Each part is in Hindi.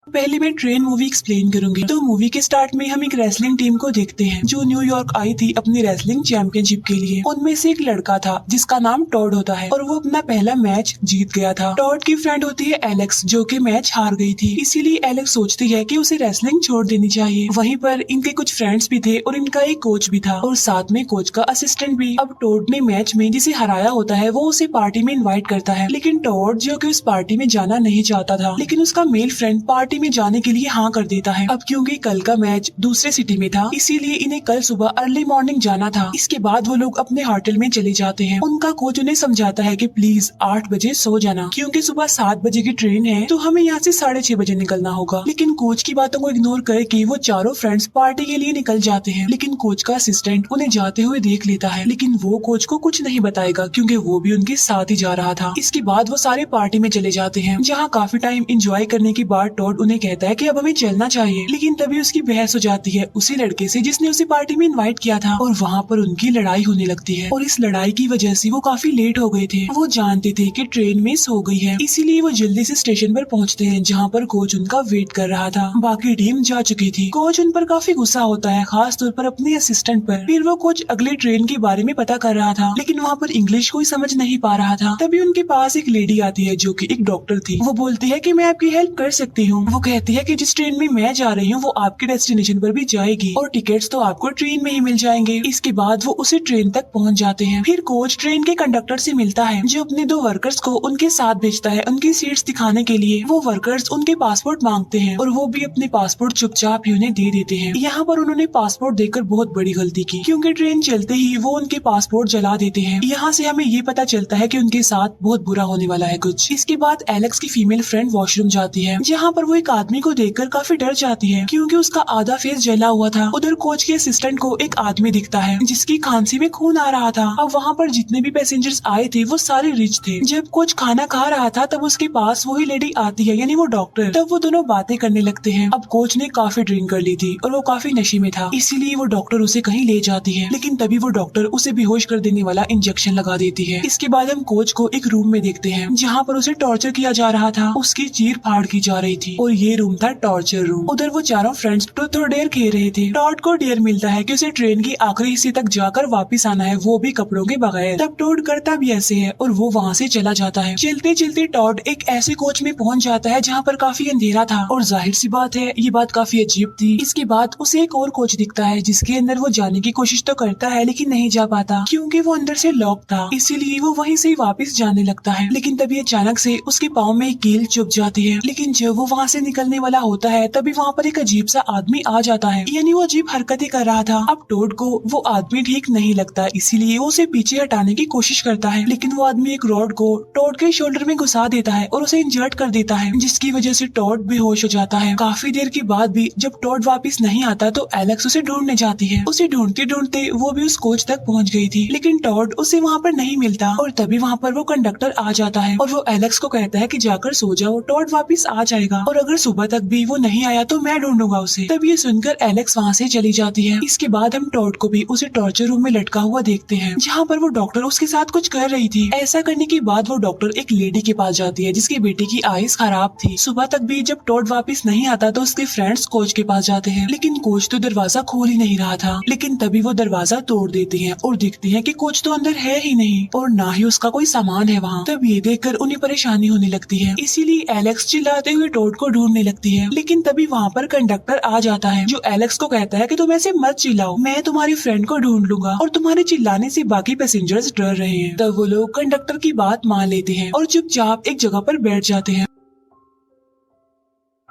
पहले मैं ट्रेन मूवी एक्सप्लेन करूंगी। तो मूवी के स्टार्ट में हम एक रेसलिंग टीम को देखते हैं जो न्यूयॉर्क आई थी अपनी रेसलिंग चैंपियनशिप के लिए। उनमें से एक लड़का था जिसका नाम टॉड होता है और वो अपना पहला मैच जीत गया था। टॉड की फ्रेंड होती है एलेक्स जो कि मैच हार गई थी, इसीलिए एलेक्स सोचती है कि उसे रेसलिंग छोड़ देनी चाहिए। वहीं पर इनके कुछ फ्रेंड्स भी थे और इनका एक कोच भी था और साथ में कोच का असिस्टेंट भी। अब टॉड ने मैच में जिसे हराया होता है वो उसे पार्टी में इन्वाइट करता है, लेकिन टॉड जो कि उस पार्टी में जाना नहीं चाहता था, लेकिन उसका मेल फ्रेंड पार्टी में जाने के लिए हाँ कर देता है। अब क्योंकि कल का मैच दूसरे सिटी में था इसीलिए इन्हें कल सुबह अर्ली मॉर्निंग जाना था। इसके बाद वो लोग अपने होटल में चले जाते हैं। उनका कोच उन्हें समझाता है कि प्लीज 8 बजे सो जाना क्योंकि सुबह 7 बजे की ट्रेन है तो हमें यहाँ से 6:30 बजे निकलना होगा। लेकिन कोच की बातों को इग्नोर करके वो चारों फ्रेंड्स पार्टी के लिए निकल जाते हैं। लेकिन कोच का असिस्टेंट उन्हें जाते हुए देख लेता है, लेकिन वो कोच को कुछ नहीं बताएगा क्योंकि वो भी उनके साथ ही जा रहा था। इसके बाद वो सारे पार्टी में चले जाते हैं जहाँ काफी टाइम एंजॉय करने के बाद टॉड उन्हें कहता है कि अब हमें चलना चाहिए। लेकिन तभी उसकी बहस हो जाती है उसी लड़के से जिसने उसे पार्टी में इनवाइट किया था और वहाँ पर उनकी लड़ाई होने लगती है और इस लड़ाई की वजह से वो काफी लेट हो गए थे। वो जानते थे कि ट्रेन मिस हो गई है, इसीलिए वो जल्दी से स्टेशन पर पहुँचते हैं जहाँ पर कोच उनका वेट कर रहा था। बाकी टीम जा चुकी थी। कोच उन पर काफी गुस्सा होता है, खास तौर पर अपने असिस्टेंट पर। फिर वो कोच अगले ट्रेन के बारे में पता कर रहा था, लेकिन वहाँ पर इंग्लिश कोई समझ नहीं पा रहा था। तभी उनके पास एक लेडी आती है जो कि एक डॉक्टर थी। वो बोलती है कि मैं आपकी हेल्प कर सकती हूँ। वो कहती है कि जिस ट्रेन में मैं जा रही हूँ वो आपके डेस्टिनेशन पर भी जाएगी और टिकट्स तो आपको ट्रेन में ही मिल जाएंगे। इसके बाद वो उसी ट्रेन तक पहुँच जाते हैं। फिर कोच ट्रेन के कंडक्टर से मिलता है जो अपने 2 वर्कर्स को उनके साथ भेजता है उनकी सीट्स दिखाने के लिए। वो वर्कर्स उनके पासपोर्ट मांगते हैं और वो भी अपने पासपोर्ट चुपचाप ही उन्हें दे देते हैं। यहाँ पर उन्होंने पासपोर्ट देकर बहुत बड़ी गलती की क्योंकि ट्रेन चलते ही वो उनके पासपोर्ट जला देते हैं। यहाँ से हमें ये पता चलता है कि उनके साथ बहुत बुरा होने वाला है कुछ। इसके बाद एलेक्स की फीमेल फ्रेंड वॉशरूम जाती है जहाँ पर वो एक आदमी को देखकर काफी डर जाती है क्योंकि उसका आधा फेस जला हुआ था। उधर कोच के असिस्टेंट को एक आदमी दिखता है जिसकी खांसी में खून आ रहा था। अब वहाँ पर जितने भी पैसेंजर्स आए थे वो सारे रिच थे। जब कोच खाना खा रहा था तब उसके पास वही लेडी आती है यानी वो डॉक्टर। तब वो दोनों बातें करने लगते हैं। अब कोच ने काफी ड्रिंक कर ली थी और वो काफी नशे में था, इसीलिए वो डॉक्टर उसे कहीं ले जाती है, लेकिन तभी वो डॉक्टर उसे बेहोश कर देने वाला इंजेक्शन लगा देती है। इसके बाद हम कोच को एक रूम में देखते हैं जहाँ पर उसे टॉर्चर किया जा रहा था। उसकी चीर फाड़ की जा रही थी और ये रूम था टॉर्चर रूम। उधर वो चारों फ्रेंड्स ट्रूथ और डेयर खेल रहे थे। टॉड को डेयर मिलता है कि उसे ट्रेन की आखिरी हिस्से तक जाकर वापस आना है, वो भी कपड़ों के बगैर। तब टॉड करता भी ऐसे है और वो वहाँ से चला जाता है। चलते चलते टॉड एक ऐसे कोच में पहुँच जाता है जहाँ पर काफी अंधेरा था और जाहिर सी बात है ये बात काफी अजीब थी। इसके बाद उसे एक और कोच दिखता है जिसके अंदर वो जाने की कोशिश तो करता है लेकिन नहीं जा पाता क्योंकि वो अंदर से लॉक था, इसीलिए वो वहीं से वापस जाने लगता है। लेकिन तभी अचानक से उसके पाँव में एक कील चुभ जाती है। लेकिन जब वो वहाँ से निकलने वाला होता है तभी वहाँ पर एक अजीब सा आदमी आ जाता है, यानी वो अजीब हरकतें कर रहा था। अब टॉड को वो आदमी ठीक नहीं लगता, इसीलिए वो उसे पीछे हटाने की कोशिश करता है, लेकिन वो आदमी एक रॉड को टॉड के शोल्डर में घुसा देता है और उसे इंजर्ड कर देता है, जिसकी वजह से टॉड बेहोश हो जाता है। काफी देर के बाद भी जब टॉड वापस नहीं आता तो एलेक्स उसे ढूंढने जाती है। उसे ढूंढते ढूंढते वो भी उस कोच तक पहुंच गई थी, लेकिन टॉड उसे वहाँ पर नहीं मिलता और तभी वहाँ पर वो कंडक्टर आ जाता है और वो एलेक्स को कहता है कि जाकर सो जाओ, टॉड वापस आ जाएगा और अगर सुबह तक भी वो नहीं आया तो मैं ढूंढूंगा उसे। तब ये सुनकर एलेक्स वहाँ से चली जाती है। इसके बाद हम टॉड को भी उसे टॉर्चर रूम में लटका हुआ देखते हैं जहाँ पर वो डॉक्टर उसके साथ कुछ कर रही थी। ऐसा करने के बाद वो डॉक्टर एक लेडी के पास जाती है जिसकी बेटी की आईज खराब थी। सुबह तक भी जब टॉड वापस नहीं आता तो उसके फ्रेंड्स कोच के पास जाते हैं, लेकिन कोच तो दरवाजा खोल ही नहीं रहा था। लेकिन तभी वो दरवाजा तोड़ देते हैं और दिखते हैं कि कोच तो अंदर है ही नहीं और ना ही उसका कोई सामान है वहाँ। तब ये देखकर उन्हें परेशानी होने लगती है, इसीलिए एलेक्स चिल्लाते हुए टॉड को ढूंढने लगती है। लेकिन तभी वहाँ पर कंडक्टर आ जाता है जो एलेक्स को कहता है कि तुम ऐसे मत चिल्लाओ, मैं तुम्हारी फ्रेंड को ढूंढ लूंगा और तुम्हारे चिल्लाने से बाकी पैसेंजर्स डर रहे हैं। तब वो लोग कंडक्टर की बात मान लेते हैं और चुपचाप एक जगह पर बैठ जाते हैं।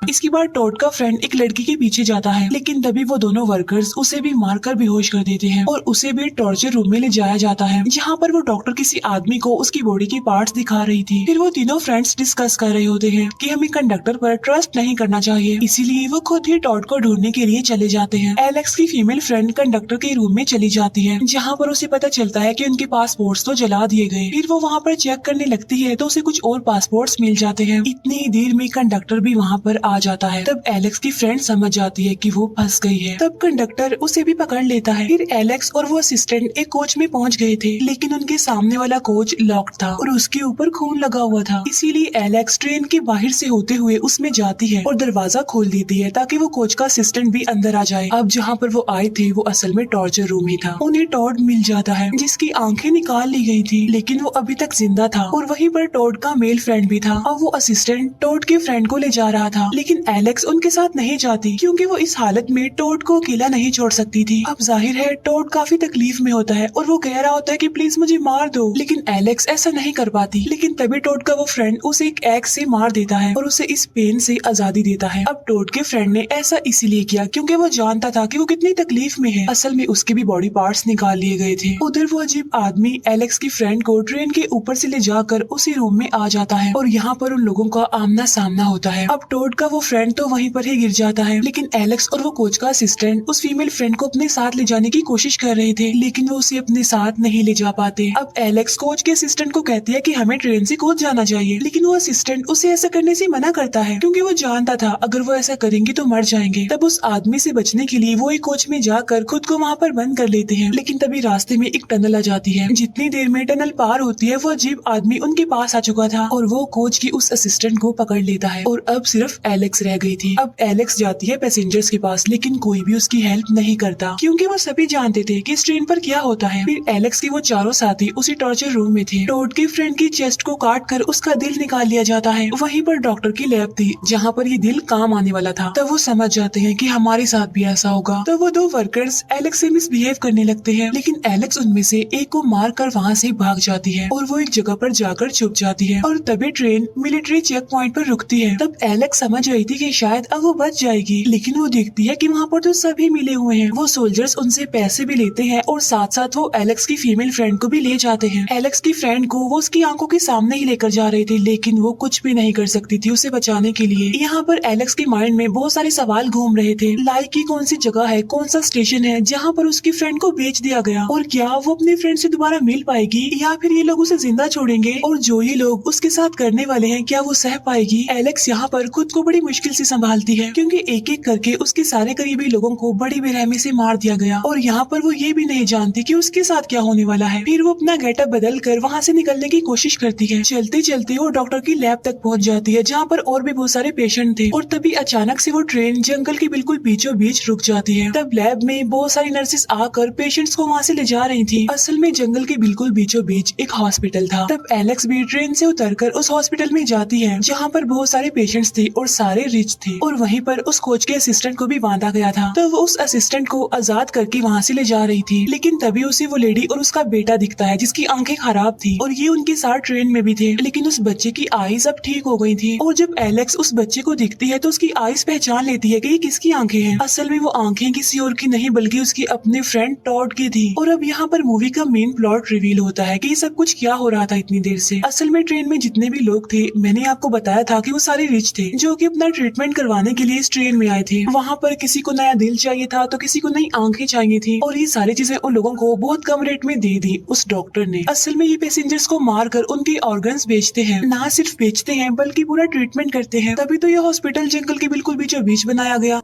इसके बाद टॉड का फ्रेंड एक लड़की के पीछे जाता है, लेकिन तभी वो दोनों वर्कर्स उसे भी मारकर बेहोश कर देते हैं और उसे भी टॉर्चर रूम में ले जाया जाता है जहाँ पर वो डॉक्टर किसी आदमी को उसकी बॉडी के पार्ट्स दिखा रही थी। फिर वो तीनों फ्रेंड्स डिस्कस कर रहे होते हैं कि हमें कंडक्टर पर ट्रस्ट नहीं करना चाहिए, इसीलिए वो खुद ही टॉड को ढूंढने के लिए चले जाते हैं। एलेक्स की फीमेल फ्रेंड कंडक्टर के रूम में चली जाती है जहाँ पर उसे पता चलता है कि उनके पासपोर्ट्स तो जला दिए गए। फिर वो वहाँ पर चेक करने लगती है तो उसे कुछ और पासपोर्ट्स मिल जाते हैं। इतनी ही देर में कंडक्टर भी वहाँ पर आ जाता है। तब एलेक्स की फ्रेंड समझ जाती है कि वो फंस गई है। तब कंडक्टर उसे भी पकड़ लेता है। फिर एलेक्स और वो असिस्टेंट एक कोच में पहुंच गए थे, लेकिन उनके सामने वाला कोच लॉक्ड था और उसके ऊपर खून लगा हुआ था। इसीलिए एलेक्स ट्रेन के बाहर से होते हुए उसमें जाती है और दरवाजा खोल देती है ताकि वो कोच का असिस्टेंट भी अंदर आ जाए। अब जहाँ पर वो आए थे वो असल में टॉर्चर रूम ही था। उन्हें टॉड मिल जाता है जिसकी आंखें निकाल ली गई थी, लेकिन वो अभी तक जिंदा था और वहीं पर टॉड का मेल फ्रेंड भी था। अब वो असिस्टेंट टॉड के फ्रेंड को ले जा रहा था, लेकिन एलेक्स उनके साथ नहीं जाती क्योंकि वो इस हालत में टॉड को अकेला नहीं छोड़ सकती थी। अब जाहिर है टॉड काफी तकलीफ में होता है और वो कह रहा होता है कि प्लीज मुझे मार दो, लेकिन एलेक्स ऐसा नहीं कर पाती। लेकिन तभी टॉड का वो फ्रेंड उसे एक एक्स से मार देता है और उसे इस पेन से आजादी देता है। अब टॉड के फ्रेंड ने ऐसा इसीलिए किया क्योंकि वो जानता था कि वो कितनी तकलीफ में है। असल में उसके भी बॉडी पार्ट्स निकाल लिए गए थे। उधर वो अजीब आदमी एलेक्स की फ्रेंड को ट्रेन के ऊपर से ले जाकर उसी रूम में आ जाता है और यहाँ पर उन लोगों का आमना सामना होता है। अब टॉड का वो फ्रेंड तो वहीं पर ही गिर जाता है, लेकिन एलेक्स और वो कोच का असिस्टेंट उस फीमेल फ्रेंड को अपने साथ ले जाने की कोशिश कर रहे थे, लेकिन वो उसे अपने साथ नहीं ले जा पाते। अब एलेक्स कोच के असिस्टेंट को कहती है कि हमें ट्रेन से कूद जाना चाहिए, लेकिन वो असिस्टेंट उसे ऐसा करने से मना करता है क्योंकि वो जानता था अगर वो ऐसा करेंगे तो मर जाएंगे। तब उस आदमी से बचने के लिए वो एक कोच में जाकर खुद को वहाँ पर बंद कर लेते हैं, लेकिन तभी रास्ते में एक टनल आ जाती है। जितनी देर में टनल पार होती है वो अजीब आदमी उनके पास आ चुका था और वो कोच की उस असिस्टेंट को पकड़ लेता है और अब सिर्फ एलेक्स रह गई थी। अब एलेक्स जाती है पैसेंजर्स के पास, लेकिन कोई भी उसकी हेल्प नहीं करता क्योंकि वो सभी जानते थे कि इस ट्रेन पर क्या होता है। फिर एलेक्स के वो चारों साथी उसी टॉर्चर रूम में थे। टॉड के फ्रेंड की चेस्ट को काट कर उसका दिल निकाल लिया जाता है। वहीं पर डॉक्टर की लैब थी जहाँ पर ये दिल काम आने वाला था। तब वो समझ जाते हैं कि हमारे साथ भी ऐसा होगा। तब वो दो वर्कर्स एलेक्स से मिसबिहेव करने लगते हैं, लेकिन एलेक्स उनमें से एक को मार कर वहाँ से भाग जाती है और वो एक जगह पर जाकर छुप जाती है और तभी ट्रेन मिलिट्री चेक पॉइंट पर रुकती है। तब एलेक्स समझ रही थी कि शायद अब वो बच जाएगी, लेकिन वो देखती है कि वहाँ पर तो सभी मिले हुए हैं। वो सोल्जर्स उनसे पैसे भी लेते हैं और साथ साथ वो एलेक्स की फीमेल फ्रेंड को भी ले जाते हैं। एलेक्स की फ्रेंड को वो उसकी आंखों के सामने ही लेकर जा रहे थे, लेकिन वो कुछ भी नहीं कर सकती थी उसे बचाने के लिए। यहाँ पर एलेक्स के माइंड में बहुत सारे सवाल घूम रहे थे, लाइक की कौन सी जगह है, कौन सा स्टेशन है जहाँ पर उसकी फ्रेंड को बेच दिया गया, और क्या वो अपनी फ्रेंड से दोबारा मिल पाएगी या फिर ये लोग उसे जिंदा छोड़ेंगे, और जो ये लोग उसके साथ करने वाले हैं क्या वो सह पाएगी। एलेक्स यहाँ पर खुद को बड़ी मुश्किल से संभालती है क्योंकि एक एक करके उसके सारे करीबी लोगों को बड़ी बेरहमी से मार दिया गया और यहाँ पर वो ये भी नहीं जानती कि उसके साथ क्या होने वाला है। फिर वो अपना गेटअप बदल कर वहाँ से निकलने की कोशिश करती है। चलते चलते वो डॉक्टर की लैब तक पहुँच जाती है जहाँ पर और भी बहुत सारे पेशेंट थे और तभी अचानक से वो ट्रेन जंगल के बिल्कुल बीचों बीच रुक जाती है। तब लैब में बहुत सारी नर्सेस आकर पेशेंट्स को वहाँ से ले जा रही थी। असल में जंगल के बिल्कुल बीचों बीच एक हॉस्पिटल था। तब एलेक्स भी ट्रेन से उतरकर उस हॉस्पिटल में जाती है जहाँ पर बहुत सारे पेशेंट्स थे और सारे रिच थे, और वहीं पर उस कोच के असिस्टेंट को भी बांधा गया था। तो वो उस असिस्टेंट को आजाद करके वहाँ से ले जा रही थी, लेकिन तभी उसे वो लेडी और उसका बेटा दिखता है जिसकी आंखें खराब थी और ये उनके साथ ट्रेन में भी थे, लेकिन उस बच्चे की आईज अब ठीक हो गई थी। और जब एलेक्स उस बच्चे को दिखती है तो उसकी आईज पहचान लेती है कि ये किसकी आंखें हैं। असल में वो आंखें किसी और की नहीं बल्कि उसकी अपने फ्रेंड टॉड की थी। और अब यहाँ पर मूवी का मेन प्लॉट रिवील होता है कि ये सब कुछ क्या हो रहा था इतनी देर से। असल में ट्रेन में जितने भी लोग थे मैंने आपको बताया था कि वो सारे रिच थे जो कि अपना ट्रीटमेंट करवाने के लिए इस ट्रेन में आए थे। वहाँ पर किसी को नया दिल चाहिए था तो किसी को नई आंखें चाहिए थी, और ये सारी चीजें उन लोगों को बहुत कम रेट में दे दी उस डॉक्टर ने। असल में ये पैसेंजर्स को मार कर उनके ऑर्गन्स बेचते हैं, ना सिर्फ बेचते हैं बल्कि पूरा ट्रीटमेंट करते हैं। तभी तो ये हॉस्पिटल जंगल के बिल्कुल बीचों बीच बनाया गया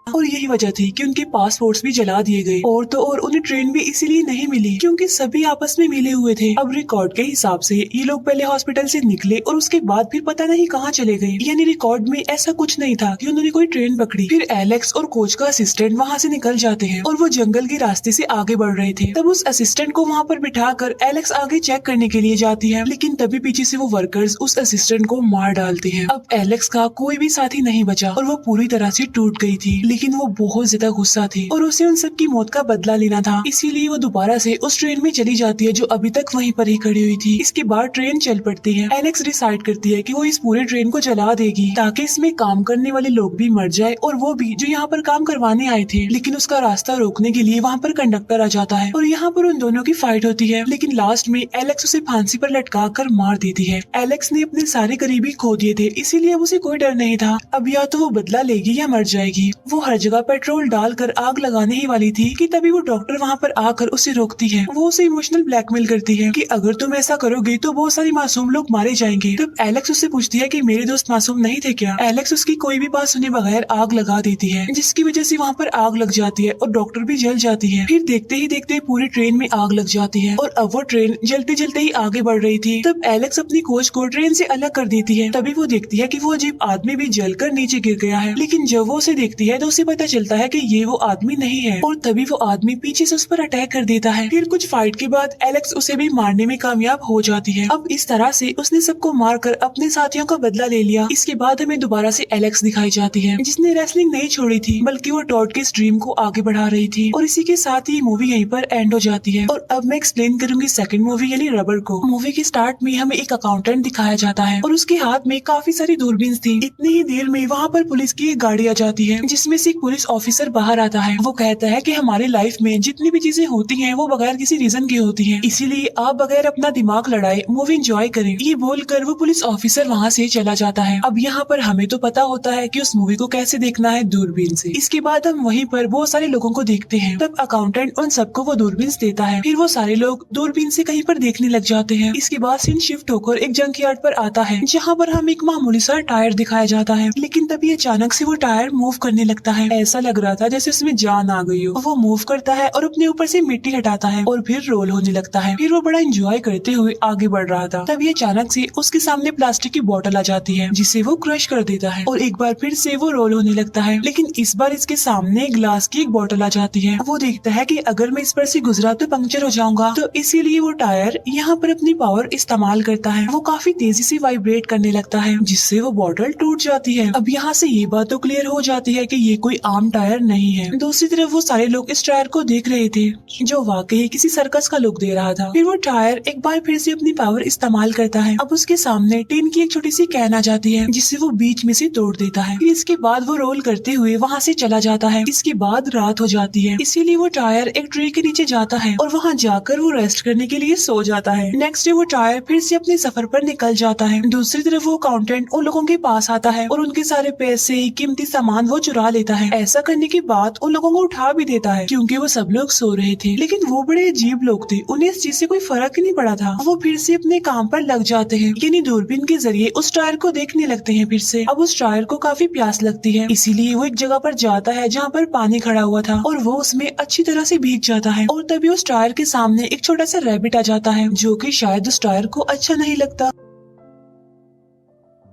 और यही वजह थी कि उनके पासपोर्ट्स भी जला दिए गए। और तो और उन्हें ट्रेन भी इसीलिए नहीं मिली क्योंकि सभी आपस में मिले हुए थे। अब रिकॉर्ड के हिसाब से ये लोग पहले हॉस्पिटल से निकले और उसके बाद फिर पता नहीं कहाँ चले गए, यानी रिकॉर्ड में ऐसा कुछ नहीं था कि उन्होंने कोई ट्रेन पकड़ी। फिर एलेक्स और कोच का असिस्टेंट वहाँ से निकल जाते हैं और वो जंगल के रास्ते से आगे बढ़ रहे थे। तब उस असिस्टेंट को वहाँ पर बिठा कर एलेक्स आगे चेक करने के लिए जाती है, लेकिन तभी पीछे से वो वर्कर्स उस असिस्टेंट को मार डालते हैं। अब एलेक्स का कोई भी साथी नहीं बचा और वो पूरी तरह से टूट गई थी, लेकिन वो बहुत ज्यादा गुस्सा थी और उसे उन सब की मौत का बदला लेना था। इसीलिए वो दोबारा से उस ट्रेन में चली जाती है जो अभी तक वहीं पर ही खड़ी हुई थी। इसके बाद ट्रेन चल पड़ती है। एलेक्स डिसाइड करती है कि वो इस पूरे ट्रेन को जला देगी ताकि इसमें काम करने वाले लोग भी मर जाए और वो भी जो यहाँ पर काम करवाने आए थे। लेकिन उसका रास्ता रोकने के लिए वहाँ पर कंडक्टर आ जाता है और यहाँ पर उन दोनों की फाइट होती है, लेकिन लास्ट में एलेक्स उसे फांसी पर लटका कर मार देती है। एलेक्स ने अपने सारे करीबी खो दिए थे, इसीलिए उसे कोई डर नहीं था। अब या तो वो बदला लेगी या मर जाएगी। वो हर हर जगह पेट्रोल डालकर आग लगाने ही वाली थी कि तभी वो डॉक्टर वहाँ पर आकर उसे रोकती है। वो उसे इमोशनल ब्लैकमेल करती है कि अगर तुम ऐसा करोगे तो बहुत सारी मासूम लोग मारे जाएंगे। तब एलेक्स उससे पूछती है कि मेरे दोस्त मासूम नहीं थे क्या। एलेक्स उसकी कोई भी बात सुने बगैर आग लगा देती है, जिसकी वजह से वहाँ पर आग लग जाती है और डॉक्टर भी जल जाती है। फिर देखते ही देखते पूरी ट्रेन में आग लग जाती है और अब वो ट्रेन जलते जलते ही आगे बढ़ रही थी। तब एलेक्स अपनी कोच को ट्रेन से अलग कर देती है। तभी वो देखती है कि वो अजीब आदमी भी जलकर नीचे गिर गया है, लेकिन जब वो उसे देखती है तो उसे पता चलता है कि ये वो आदमी नहीं है और तभी वो आदमी पीछे से उस पर अटैक कर देता है। फिर कुछ फाइट के बाद एलेक्स उसे भी मारने में कामयाब हो जाती है। अब इस तरह से उसने सबको मारकर अपने साथियों का बदला ले लिया। इसके बाद हमें दोबारा से एलेक्स दिखाई जाती है, जिसने रेसलिंग नहीं छोड़ी थी बल्कि वो टॉड के इस ड्रीम को आगे बढ़ा रही थी। और इसी के साथ ही मूवी यहीं पर एंड हो जाती है। और अब मैं एक्सप्लेन करूंगी सेकंड मूवी यानी रबर को। मूवी के स्टार्ट में हमें एक अकाउंटेंट दिखाया जाता है और उसके हाथ में काफी सारी दूरबीन थी। इतनी ही देर में वहाँ पर पुलिस की एक गाड़ी आ जाती है, जिसमें से एक पुलिस ऑफिसर बाहर आता है। वो कहता है कि हमारी लाइफ में जितनी भी चीजें होती हैं वो बगैर किसी रीजन की होती हैं, इसीलिए आप बगैर अपना दिमाग लड़ाए मूवी एंजॉय करें। ये बोलकर वो पुलिस ऑफिसर वहाँ से चला जाता है। अब यहाँ पर हमें तो पता होता है कि उस मूवी को कैसे देखना है, दूरबीन से। इसके बाद हम वहीं पर बहुत सारे लोगों को देखते हैं। तब अकाउंटेंट उन सबको वो दूरबीन देता है। फिर वो सारे लोग दूरबीन से कहीं पर देखने लग जाते हैं। इसके बाद सीन शिफ्ट होकर एक जंक यार्ड पर आता है, जहाँ पर हम एक मामूली सा टायर दिखाया जाता है। लेकिन तभी अचानक से वो टायर मूव करने लगता है। ऐसा लग रहा था जैसे उसमें जान आ गई हो। वो मूव करता है और अपने ऊपर से मिट्टी हटाता है और फिर रोल होने लगता है। फिर वो बड़ा एंजॉय करते हुए आगे बढ़ रहा था। तभी अचानक से उसके सामने प्लास्टिक की बोतल आ जाती है, जिसे वो क्रश कर देता है और एक बार फिर से वो रोल होने लगता है। लेकिन इस बार इसके सामने ग्लास की एक बोतल आ जाती है। वो देखता है कि अगर मैं इस पर से गुजरा तो पंक्चर हो जाऊंगा, तो इसीलिए वो टायर यहाँ पर अपनी पावर इस्तेमाल करता है। वो काफी तेजी से वाइब्रेट करने लगता है, जिससे वो बोतल टूट जाती है। अब यहाँ से ये बात तो क्लियर हो जाती है कि ये कोई आम टायर नहीं है। दूसरी तरफ वो सारे लोग इस टायर को देख रहे थे, जो वाकई किसी सर्कस का लुक दे रहा था। फिर वो टायर एक बार फिर से अपनी पावर इस्तेमाल करता है। अब उसके सामने टीन की एक छोटी सी कैन आ जाती है, जिससे वो बीच में से तोड़ देता है। फिर इसके बाद वो रोल करते हुए वहाँ से चला जाता है। इसके बाद रात हो जाती है, इसीलिए वो टायर एक ट्री के नीचे जाता है और वहाँ जाकर वो रेस्ट करने के लिए सो जाता है। नेक्स्ट डे वो टायर फिर से अपने सफर पर निकल जाता है। दूसरी तरफ वो अकाउंटेंट उन लोगों के पास आता है और उनके सारे पैसे, कीमती सामान वो चुरा लेता है। ऐसा करने के बाद उन लोगों को उठा भी देता है, क्योंकि वो सब लोग सो रहे थे। लेकिन वो बड़े अजीब लोग थे, उन्हें इस चीज से कोई फर्क ही नहीं पड़ा था। वो फिर से अपने काम पर लग जाते हैं, यानी दूरबीन के जरिए उस टायर को देखने लगते हैं। फिर से अब उस टायर को काफी प्यास लगती है, इसीलिए वो एक जगह पर जाता है जहाँ पर पानी खड़ा हुआ था और वो उसमें अच्छी तरह से भीग जाता है। और तभी उस टायर के सामने एक छोटा सा रैबिट आ जाता है, जो कि शायद उस टायर को अच्छा नहीं लगता।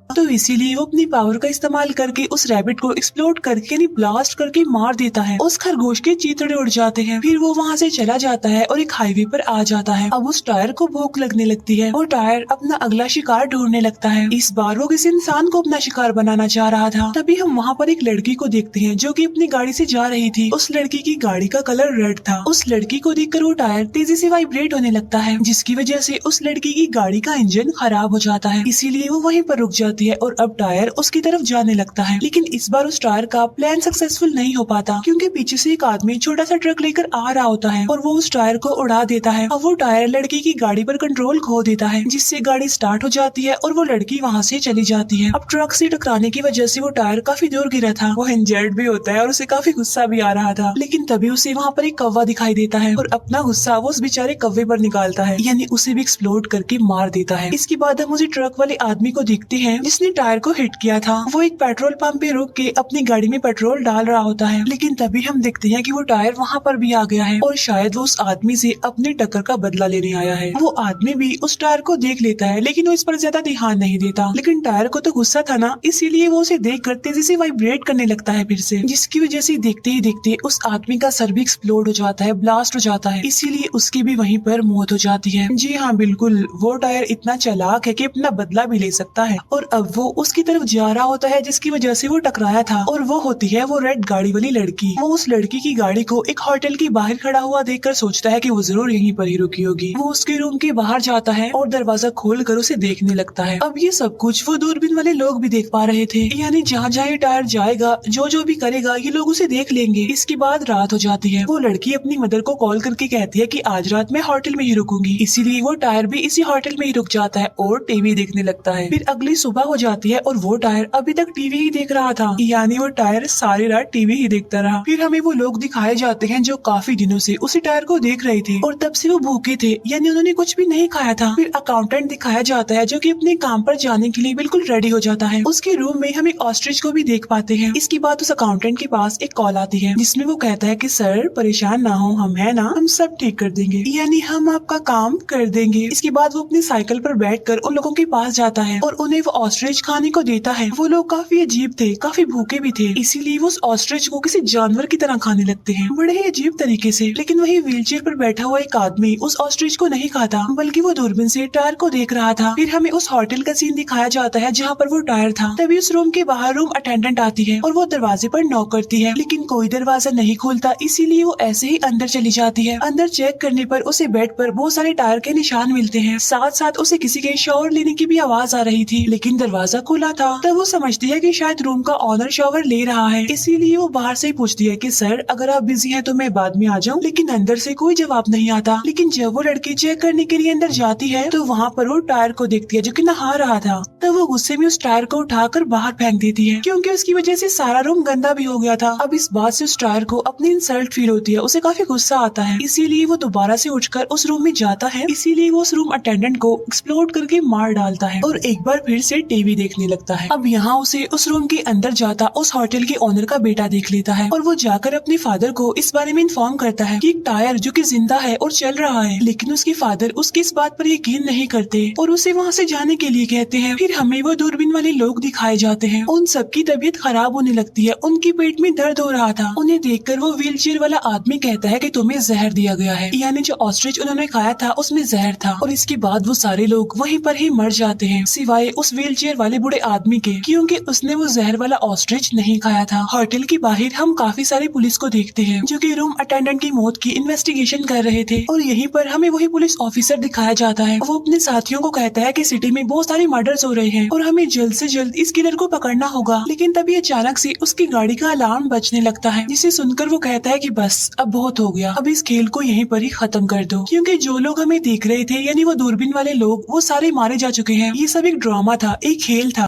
तो इसीलिए वो अपनी पावर का इस्तेमाल करके उस रैबिट को एक्सप्लोड करके यानी ब्लास्ट करके मार देता है। उस खरगोश के चीथड़े उड़ जाते हैं। फिर वो वहाँ से चला जाता है और एक हाईवे पर आ जाता है। अब उस टायर को भूख लगने लगती है और टायर अपना अगला शिकार ढूंढने लगता है। इस बार वो किसी इंसान को अपना शिकार बनाना चाह रहा था। तभी हम वहाँ पर एक लड़की को देखते हैं, जो कि अपनी गाड़ी से जा रही थी। उस लड़की की गाड़ी का कलर रेड था। उस लड़की को देखकर वो टायर तेजी से वाइब्रेट होने लगता है, जिसकी वजह से उस लड़की की गाड़ी का इंजन खराब हो जाता है। इसीलिए वो वहीं पर रुक जाती है और अब टायर उसकी तरफ जाने लगता है। लेकिन इस बार उस टायर का प्लान सक्सेसफुल नहीं हो पाता, क्योंकि पीछे से एक आदमी छोटा सा ट्रक लेकर आ रहा होता है और वो उस टायर को उड़ा देता है। अब वो टायर लड़की की गाड़ी पर कंट्रोल खो देता है, जिससे गाड़ी स्टार्ट हो जाती है और वो लड़की वहाँ से चली जाती है। अब ट्रक से टकराने की वजह से वो टायर काफी दूर गिरा था। वो इंजर्ड भी होता है और उसे काफी गुस्सा भी आ रहा था। लेकिन तभी उसे वहाँ पर एक कौवा दिखाई देता है और अपना गुस्सा वो उस बेचारे कौवे पर निकालता है, यानी उसे भी एक्सप्लोड करके मार देता है। इसके बाद हम उसी ट्रक वाले आदमी को देखते हैं, जिसने टायर को हिट किया था। वो एक पेट्रोल पंप पे रुक के अपनी गाड़ी में पेट्रोल डाल रहा होता है। लेकिन तभी हम देखते हैं कि वो टायर वहाँ पर भी आ गया है और शायद वो उस आदमी से अपनी टक्कर का बदला लेने आया है। वो आदमी भी उस टायर को देख लेता है, लेकिन वो इस पर ज्यादा ध्यान नहीं देता। लेकिन टायर को तो गुस्सा था ना, इसीलिए वो उसे देख कर तेजी से वाइब्रेट करने लगता है फिर से, जिसकी वजह से देखते ही देखते उस आदमी का सर भी एक्सप्लोड हो जाता है, ब्लास्ट हो जाता है। इसीलिए उसकी भी वहीं पर मौत हो जाती है। जी हाँ, बिल्कुल, वो टायर इतना चालाक है कि अपना बदला भी ले सकता है। और अब वो उसकी तरफ जा रहा होता है, जिसकी वजह से वो टकराया था, और वो होती है वो रेड गाड़ी वाली लड़की। वो उस लड़की की गाड़ी को एक होटल के बाहर खड़ा हुआ देखकर सोचता है कि वो जरूर यहीं पर ही रुकी होगी। वो उसके रूम के बाहर जाता है और दरवाजा खोल कर उसे देखने लगता है। अब ये सब कुछ वो दूरबीन वाले लोग भी देख पा रहे थे, यानी जहाँ जहाँ ये टायर जाएगा, जो जो भी करेगा, ये लोग उसे देख लेंगे। इसके बाद रात हो जाती है। वो लड़की अपनी मदर को कॉल करके कहती है कि आज रात मैं होटल में ही रुकूंगी। इसीलिए वो टायर भी इसी होटल में ही रुक जाता है और टीवी देखने लगता है। फिर अगली सुबह हो जाती है और वो टायर अभी तक टीवी ही देख रहा था, यानी वो टायर सारी रात टीवी ही देखता रहा। फिर हमें वो लोग दिखाए जाते हैं जो काफी दिनों से उसी टायर को देख रहे थे और तब से वो भूखे थे, यानी उन्होंने कुछ भी नहीं खाया था। फिर अकाउंटेंट दिखाया जाता है जो कि अपने काम पर जाने के लिए बिल्कुल रेडी हो जाता है। उसके रूम में हम एक ऑस्ट्रिच को भी देख पाते हैं। इसके बाद उस अकाउंटेंट के पास एक कॉल आती है जिसमें वो कहता है कि सर परेशान ना हो, हम है ना, हम सब ठीक कर देंगे, यानी हम आपका काम कर देंगे। इसके बाद वो अपनी साइकिल पर बैठकर उन लोगों के पास जाता है और उन्हें वो ऑस्ट्रिच खाने को देता है। वो लोग काफी अजीब थे, काफी भूखे भी थे, इसीलिए वो उस ऑस्ट्रिच को किसी जानवर की तरह खाने लगते हैं, बड़े ही अजीब तरीके से। लेकिन वही व्हीलचेयर पर बैठा हुआ एक आदमी उस ऑस्ट्रिच को नहीं खाता, बल्कि वो दूरबीन से टायर को देख रहा था। फिर हमें उस होटल का सीन दिखाया जाता है जहाँ पर वो टायर था। तभी उस रूम के बाहर रूम अटेंडेंट आती है और वो दरवाजे पर नॉक करती है, लेकिन कोई दरवाजा नहीं खोलता, इसीलिए वो ऐसे ही अंदर चली जाती है। अंदर चेक करने पर उसे बेड पर बहुत सारे टायर के निशान मिलते हैं, साथ साथ उसे किसी के शॉवर लेने की भी आवाज आ रही थी, लेकिन दरवाजा खुला था। तब वो समझती है कि शायद रूम का ऑनर शॉवर ले रहा है, इसीलिए वो बाहर से ही पूछती है कि सर अगर आप बिजी हैं तो मैं बाद में आ जाऊं, लेकिन अंदर से कोई जवाब नहीं आता। लेकिन जब वो लड़की चेक करने के लिए अंदर जाती है तो वहाँ पर वो टायर को देखती है जो कि नहा रहा था। तब वो गुस्से में उस टायर को उठाकर बाहर फेंक देती है, क्योंकि उसकी वजह से सारा रूम गंदा भी हो गया था। अब इस बात से उस टायर को अपनी इंसल्ट फील होती है, उसे काफी गुस्सा आता है, इसीलिए वो दोबारा से उठकर उस रूम में जाता है। इसीलिए वो उस रूम अटेंडेंट को एक्सप्लोड करके मार डालता है और एक बार फिर से टीवी देखने लगता है। अब यहाँ उसे उस रूम के अंदर जाता उस होटल के ओनर का बेटा देख लेता है और वो जाकर अपने फादर को इस बारे में इन्फॉर्म करता है कि एक टायर जो कि जिंदा है और चल रहा है, लेकिन उसके फादर उसकी इस बात पर यकीन नहीं करते और उसे वहाँ से जाने के लिए कहते हैं। फिर हमें वो दूरबीन वाले लोग दिखाए जाते हैं, उन सबकी तबीयत खराब होने लगती है, उनके पेट में दर्द हो रहा था। उन्हें देखकर वो व्हीलचेयर वाला आदमी कहता है कि तुम्हें जहर दिया गया है, यानी जो ऑस्ट्रिच उन्होंने खाया था उसमें जहर था। और इसके बाद वो सारे लोग वहीं पर ही मर जाते हैं, सिवाय उस व्हीलचेयर वाले बूढ़े आदमी के, क्योंकि उसने वो जहर वाला ऑस्ट्रिच नहीं खाया था। होटल के बाहर हम काफी सारे पुलिस को देखते हैं जो कि रूम अटेंडेंट की मौत की इन्वेस्टिगेशन कर रहे थे और यहीं पर हमें वही पुलिस ऑफिसर दिखाया जाता है। वो अपने साथियों को कहता है कि सिटी में बहुत सारे मर्डर्स हो रहे हैं और हमें जल्द से जल्द इस किलर को पकड़ना होगा। लेकिन तभी अचानक से उसकी गाड़ी का अलार्म बजने लगता है, जिसे सुनकर वो कहता है कि बस अब बहुत हो गया, अब इस खेल को यहीं पर ही खत्म कर दो, क्योंकि जो लोग हमें देख रहे थे यानी वो दूरबीन वाले लोग वो सारे मारे जा चुके हैं। ये सब एक ड्रामा था, एक खेल था।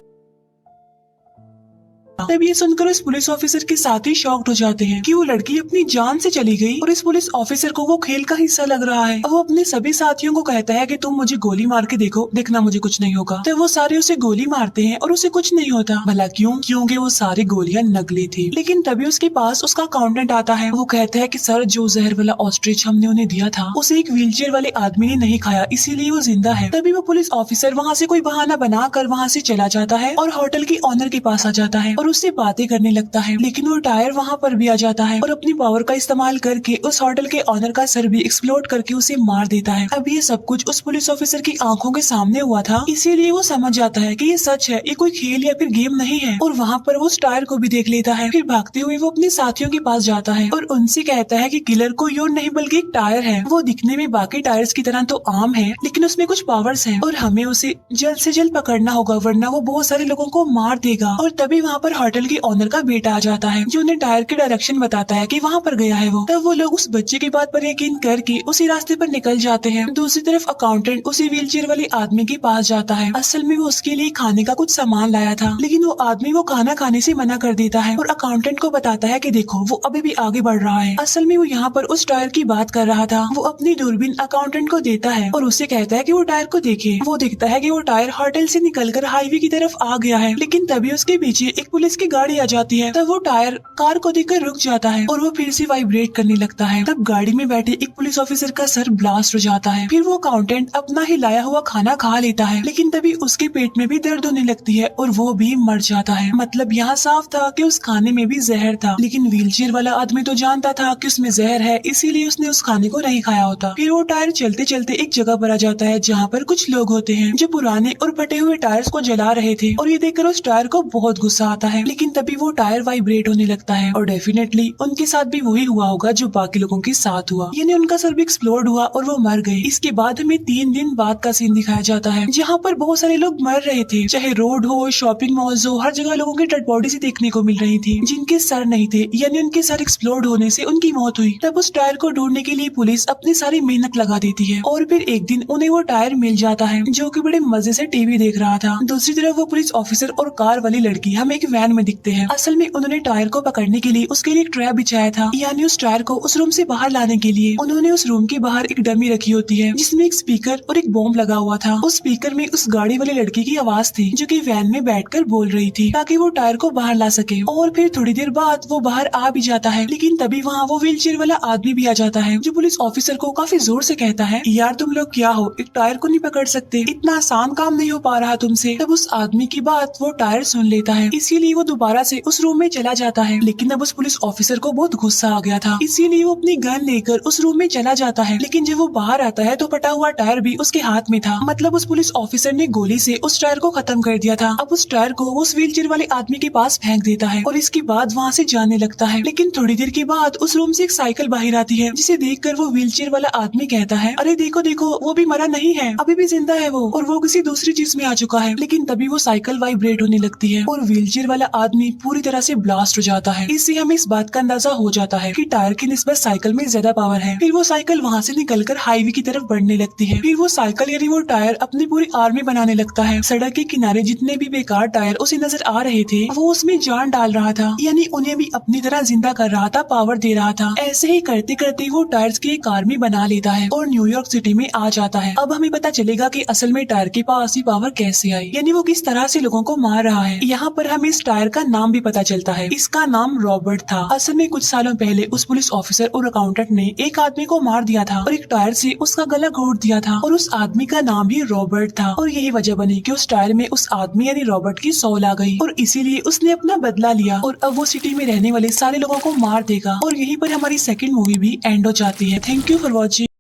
तब ये सुनकर उस पुलिस ऑफिसर के साथ ही शॉक्ड हो जाते हैं कि वो लड़की अपनी जान से चली गई और इस पुलिस ऑफिसर को वो खेल का हिस्सा लग रहा है। वो अपने सभी साथियों को कहता है कि तुम मुझे गोली मार के देखो, देखना मुझे कुछ नहीं होगा। तो वो सारे उसे गोली मारते हैं और उसे कुछ नहीं होता। भला क्यों? क्योंकि वो सारी गोलियां नकली थी। लेकिन तभी उसके पास उसका अकाउंटेंट आता है। वो कहता है कि सर जो जहर वाला ऑस्ट्रिच हमने उन्हें दिया था उसे एक व्हीलचेयर वाले आदमी ने नहीं खाया, इसीलिए वो जिंदा है। तभी वो पुलिस ऑफिसर वहाँ से कोई बहाना बनाकर वहाँ से चला जाता है और होटल के ऑनर के पास आ जाता है और उससे बातें करने लगता है। लेकिन वो टायर वहाँ पर भी आ जाता है और अपनी पावर का इस्तेमाल करके उस होटल के ऑनर का सर भी एक्सप्लोड करके उसे मार देता है। अब ये सब कुछ उस पुलिस ऑफिसर की आंखों के सामने हुआ था, इसीलिए वो समझ जाता है कि ये सच है, ये कोई खेल या फिर गेम नहीं है। और वहाँ पर वो उस टायर को भी देख लेता है। फिर भागते हुए वो अपने साथियों के पास जाता है और उनसे कहता है कि किलर कोई और नहीं बल्कि एक टायर है। वो दिखने में बाकी टायर्स की तरह तो आम है, लेकिन उसमें कुछ पावर्स हैं और हमें उसे जल्द से जल्द पकड़ना होगा, वरना वो बहुत सारे लोगों को मार देगा। और तभी वहाँ पर होटल के ऑनर का बेटा आ जाता है जो उन्हें टायर की डायरेक्शन बताता है कि वहाँ पर गया है वो। तब वो लोग उस बच्चे की बात पर यकीन करके उसी रास्ते पर निकल जाते हैं। दूसरी तरफ अकाउंटेंट उसी व्हीलचेयर वाले आदमी के पास जाता है। असल में वो उसके लिए खाने का कुछ सामान लाया था, लेकिन वो आदमी वो खाना खाने से मना कर देता है और अकाउंटेंट को बताता है कि देखो वो अभी भी आगे बढ़ रहा है। असल में वो यहाँ पर उस टायर की बात कर रहा था। वो अपनी दूरबीन अकाउंटेंट को देता है और उससे कहता है कि वो टायर को देखे। वो देखता है कि वो टायर होटल से निकलकर हाईवे की तरफ आ गया है, लेकिन तभी उसके पीछे एक पुलिस की गाड़ी आ जाती है। तब वो टायर कार को देखकर रुक जाता है और वो फिर से वाइब्रेट करने लगता है। तब गाड़ी में बैठे एक पुलिस ऑफिसर का सर ब्लास्ट हो जाता है। फिर वो अकाउंटेंट अपना ही लाया हुआ खाना खा लेता है, लेकिन तभी उसके पेट में भी दर्द होने लगती है और वो भी मर जाता है। मतलब यहाँ साफ था कि उस खाने में भी जहर था, लेकिन व्हीलचेयर वाला आदमी तो जानता था कि उसमें जहर है, इसीलिए उसने उस खाने को नहीं खाया होता। फिर वो टायर चलते चलते एक जगह पर आ जाता है जहाँ पर कुछ लोग होते हैं जो पुराने और फटे हुए टायर्स को जला रहे थे और ये देखकर उस टायर को बहुत गुस्सा आता है, लेकिन तभी वो टायर वाइब्रेट होने लगता है और डेफिनेटली उनके साथ भी वही हुआ होगा जो बाकी लोगों के साथ हुआ, यानी उनका सर भी एक्सप्लोड हुआ और वो मर गए। इसके बाद हमें 3 दिन बाद का सीन दिखाया जाता है जहाँ पर बहुत सारे लोग मर रहे थे, चाहे रोड हो, शॉपिंग मॉल्स हो, हर जगह लोगों की डेड बॉडी से देखने को मिल रही थी जिनके सर नहीं थे, यानी उनके सर एक्सप्लोड होने से उनकी मौत हुई। तब उस टायर को ढूंढने के लिए पुलिस अपनी सारी मेहनत लगा देती है और फिर एक दिन उन्हें वो टायर मिल जाता है जो कि बड़े मजे से टीवी देख रहा था। दूसरी तरफ वो पुलिस ऑफिसर और कार वाली लड़की हमें एक वैन में दिखते हैं। असल में उन्होंने टायर को पकड़ने के लिए उसके लिए एक ट्रैप बिछाया था, यानी उस टायर को उस रूम से बाहर लाने के लिए उन्होंने उस रूम के बाहर एक डमी रखी होती है जिसमें एक स्पीकर और एक बॉम्ब लगा हुआ था। उस स्पीकर में उस गाड़ी वाली लड़की की आवाज थी जो कि वैन में बैठकर बोल रही थी ताकि वो टायर को बाहर ला सके। और फिर थोड़ी देर बाद वो बाहर आ भी जाता है, लेकिन तभी वहाँ वो व्हीलचेयर वाला आदमी भी आ जाता है जो पुलिस ऑफिसर को काफी जोर से कहता है, यार तुम लोग क्या हो, एक टायर को नहीं पकड़ सकते, इतना आसान काम नहीं हो पा रहा तुमसे। तब उस आदमी की बात वो टायर सुन लेता है, इसीलिए वो दोबारा से उस रूम में चला जाता है। लेकिन अब उस पुलिस ऑफिसर को बहुत गुस्सा आ गया था, इसीलिए वो अपनी गन लेकर उस रूम में चला जाता है। लेकिन जब वो बाहर आता है तो फटा हुआ टायर भी उसके हाथ में था, मतलब उस पुलिस ऑफिसर ने गोली से उस टायर को खत्म कर दिया था। अब उस टायर को उस व्हीलचेयर वाले आदमी के पास फेंक देता है और इसके बाद वहाँ से जाने लगता है। लेकिन थोड़ी देर के बाद उस रूम से एक साइकिल बाहर आती है जिसे देखकर वो व्हीलचेयर वाला आदमी कहता है, अरे देखो देखो वो भी मरा नहीं है, अभी भी जिंदा है वो, और वो किसी दूसरी चीज में आ चुका है। लेकिन तभी वो साइकिल वाइब्रेट होने लगती है और व्हीलचेयर वाला आदमी पूरी तरह से ब्लास्ट हो जाता है। इससे हमें इस बात का अंदाजा हो जाता है कि टायर की निस्बत साइकिल में ज्यादा पावर है। फिर वो साइकिल वहाँ से निकलकर हाईवे की तरफ बढ़ने लगती है। फिर वो साइकिल यानी वो टायर अपनी पूरी आर्मी बनाने लगता है। सड़क के किनारे जितने भी बेकार टायर उसे नजर आ रहे थे वो उसमें जान डाल रहा था, यानी उन्हें भी अपनी तरह जिंदा कर रहा था, पावर दे रहा था। ऐसे ही करते करते वो टायर्स की एक आर्मी बना लेता है और न्यूयॉर्क सिटी में आ जाता है। अब हमें पता चलेगा कि असल में टायर के पास ही पावर कैसे आई, यानी वो किस तरह से लोगों को मार रहा है। यहाँ पर हमें इस टायर का नाम भी पता चलता है, इसका नाम रॉबर्ट था। असल में कुछ सालों पहले उस पुलिस ऑफिसर और अकाउंटेंट ने एक आदमी को मार दिया था और एक टायर से उसका गला घोट दिया था और उस आदमी का नाम भी रॉबर्ट था। और यही वजह बनी कि उस टायर में उस आदमी यानी रॉबर्ट की सोल आ गई और इसीलिए उसने अपना बदला लिया और अब वो सिटी में रहने वाले सारे लोगों को मार देगा। और यहीं पर हमारी सेकंड मूवी भी एंड हो जाती है। Thank you for watching.